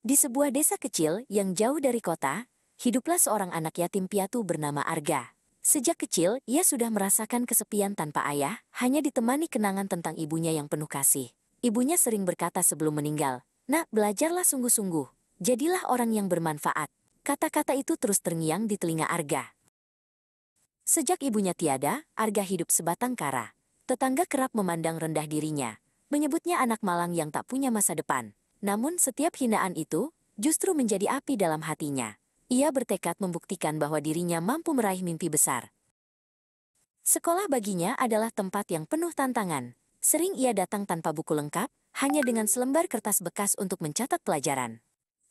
Di sebuah desa kecil yang jauh dari kota, hiduplah seorang anak yatim piatu bernama Arga. Sejak kecil, ia sudah merasakan kesepian tanpa ayah, hanya ditemani kenangan tentang ibunya yang penuh kasih. Ibunya sering berkata sebelum meninggal, "Nak, belajarlah sungguh-sungguh. Jadilah orang yang bermanfaat." Kata-kata itu terus terngiang di telinga Arga. Sejak ibunya tiada, Arga hidup sebatang kara. Tetangga kerap memandang rendah dirinya, menyebutnya anak malang yang tak punya masa depan. Namun setiap hinaan itu justru menjadi api dalam hatinya. Ia bertekad membuktikan bahwa dirinya mampu meraih mimpi besar. Sekolah baginya adalah tempat yang penuh tantangan. Sering ia datang tanpa buku lengkap, hanya dengan selembar kertas bekas untuk mencatat pelajaran.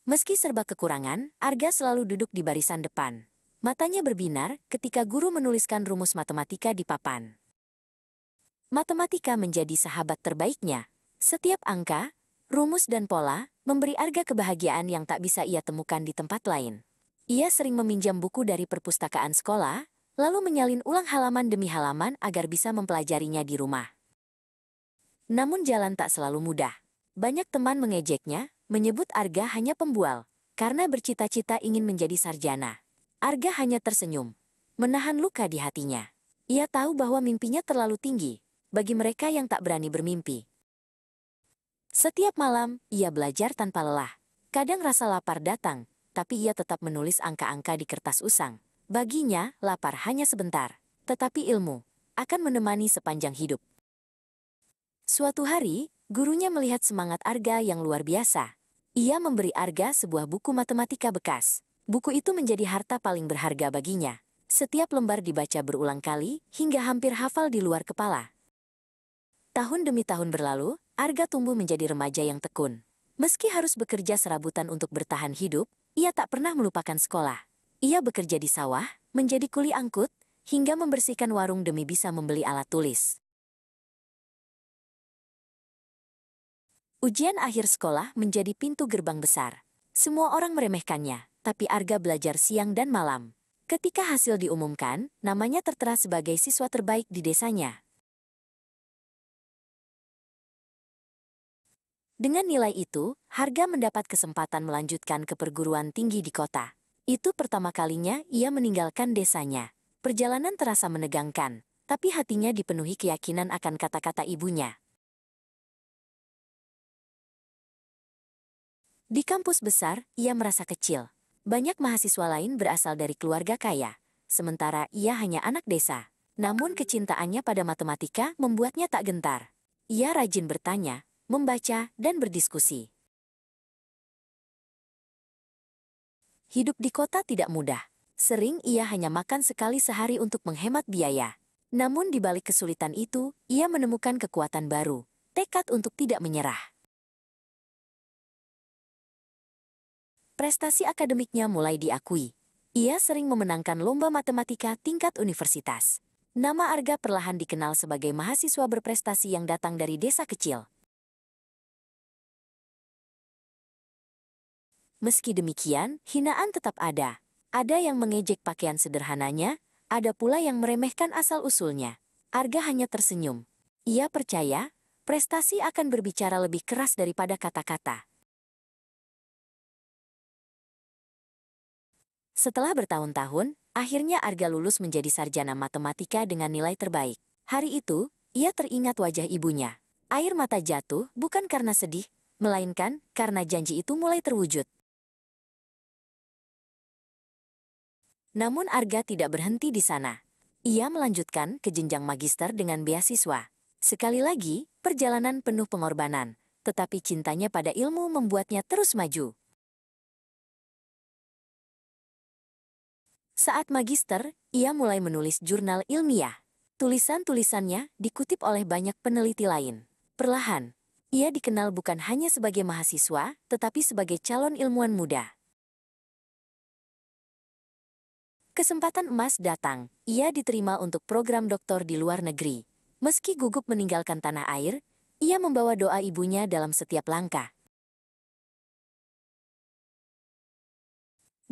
Meski serba kekurangan, Arga selalu duduk di barisan depan. Matanya berbinar ketika guru menuliskan rumus matematika di papan. Matematika menjadi sahabat terbaiknya. Setiap angka, rumus dan pola memberi Arga kebahagiaan yang tak bisa ia temukan di tempat lain. Ia sering meminjam buku dari perpustakaan sekolah, lalu menyalin ulang halaman demi halaman agar bisa mempelajarinya di rumah. Namun jalan tak selalu mudah. Banyak teman mengejeknya, menyebut Arga hanya pembual, karena bercita-cita ingin menjadi sarjana. Arga hanya tersenyum, menahan luka di hatinya. Ia tahu bahwa mimpinya terlalu tinggi bagi mereka yang tak berani bermimpi. Setiap malam, ia belajar tanpa lelah. Kadang rasa lapar datang, tapi ia tetap menulis angka-angka di kertas usang. Baginya, lapar hanya sebentar, tetapi ilmu akan menemani sepanjang hidup. Suatu hari, gurunya melihat semangat Arga yang luar biasa. Ia memberi Arga sebuah buku matematika bekas. Buku itu menjadi harta paling berharga baginya. Setiap lembar dibaca berulang kali, hingga hampir hafal di luar kepala. Tahun demi tahun berlalu, Arga tumbuh menjadi remaja yang tekun. Meski harus bekerja serabutan untuk bertahan hidup, ia tak pernah melupakan sekolah. Ia bekerja di sawah, menjadi kuli angkut, hingga membersihkan warung demi bisa membeli alat tulis. Ujian akhir sekolah menjadi pintu gerbang besar. Semua orang meremehkannya, tapi Arga belajar siang dan malam. Ketika hasil diumumkan, namanya tertera sebagai siswa terbaik di desanya. Dengan nilai itu, Arga mendapat kesempatan melanjutkan ke perguruan tinggi di kota. Itu pertama kalinya ia meninggalkan desanya. Perjalanan terasa menegangkan, tapi hatinya dipenuhi keyakinan akan kata-kata ibunya. Di kampus besar, ia merasa kecil. Banyak mahasiswa lain berasal dari keluarga kaya, sementara ia hanya anak desa. Namun kecintaannya pada matematika membuatnya tak gentar. Ia rajin bertanya, membaca, dan berdiskusi. Hidup di kota tidak mudah. Sering ia hanya makan sekali sehari untuk menghemat biaya. Namun di balik kesulitan itu, ia menemukan kekuatan baru, tekad untuk tidak menyerah. Prestasi akademiknya mulai diakui. Ia sering memenangkan lomba matematika tingkat universitas. Nama Arga perlahan dikenal sebagai mahasiswa berprestasi yang datang dari desa kecil. Meski demikian, hinaan tetap ada. Ada yang mengejek pakaian sederhananya, ada pula yang meremehkan asal-usulnya. Arga hanya tersenyum. Ia percaya, prestasi akan berbicara lebih keras daripada kata-kata. Setelah bertahun-tahun, akhirnya Arga lulus menjadi sarjana matematika dengan nilai terbaik. Hari itu, ia teringat wajah ibunya. Air mata jatuh bukan karena sedih, melainkan karena janji itu mulai terwujud. Namun Arga tidak berhenti di sana. Ia melanjutkan ke jenjang magister dengan beasiswa. Sekali lagi, perjalanan penuh pengorbanan, tetapi cintanya pada ilmu membuatnya terus maju. Saat magister, ia mulai menulis jurnal ilmiah. Tulisan-tulisannya dikutip oleh banyak peneliti lain. Perlahan, ia dikenal bukan hanya sebagai mahasiswa, tetapi sebagai calon ilmuwan muda. Kesempatan emas datang, ia diterima untuk program doktor di luar negeri. Meski gugup meninggalkan tanah air, ia membawa doa ibunya dalam setiap langkah.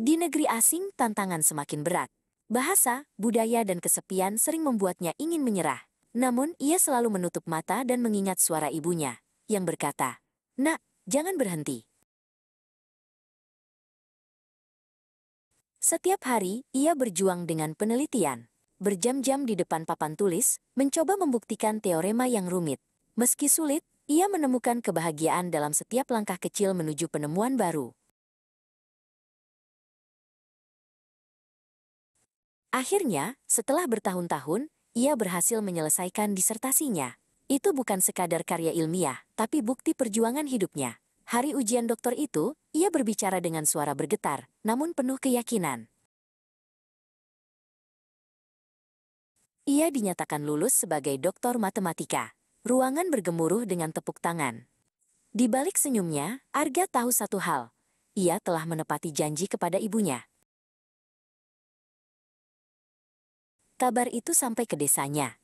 Di negeri asing, tantangan semakin berat. Bahasa, budaya, dan kesepian sering membuatnya ingin menyerah. Namun, ia selalu menutup mata dan mengingat suara ibunya, yang berkata, "Nak, jangan berhenti." Setiap hari, ia berjuang dengan penelitian. Berjam-jam di depan papan tulis, mencoba membuktikan teorema yang rumit. Meski sulit, ia menemukan kebahagiaan dalam setiap langkah kecil menuju penemuan baru. Akhirnya, setelah bertahun-tahun, ia berhasil menyelesaikan disertasinya. Itu bukan sekadar karya ilmiah, tapi bukti perjuangan hidupnya. Hari ujian doktor itu, ia berbicara dengan suara bergetar, namun penuh keyakinan. Ia dinyatakan lulus sebagai doktor matematika. Ruangan bergemuruh dengan tepuk tangan. Di balik senyumnya, Arga tahu satu hal. Ia telah menepati janji kepada ibunya. Kabar itu sampai ke desanya.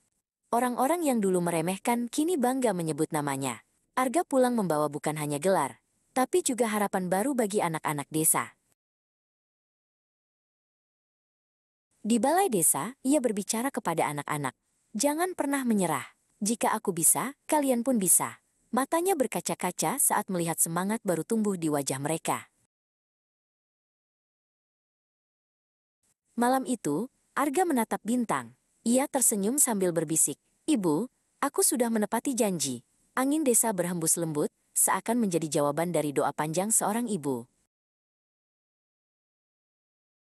Orang-orang yang dulu meremehkan kini bangga menyebut namanya. Arga pulang membawa bukan hanya gelar, tapi juga harapan baru bagi anak-anak desa. Di balai desa, ia berbicara kepada anak-anak. Jangan pernah menyerah. Jika aku bisa, kalian pun bisa. Matanya berkaca-kaca saat melihat semangat baru tumbuh di wajah mereka. Malam itu, Arga menatap bintang. Ia tersenyum sambil berbisik, "Ibu, aku sudah menepati janji." Angin desa berhembus lembut, seakan menjadi jawaban dari doa panjang seorang ibu.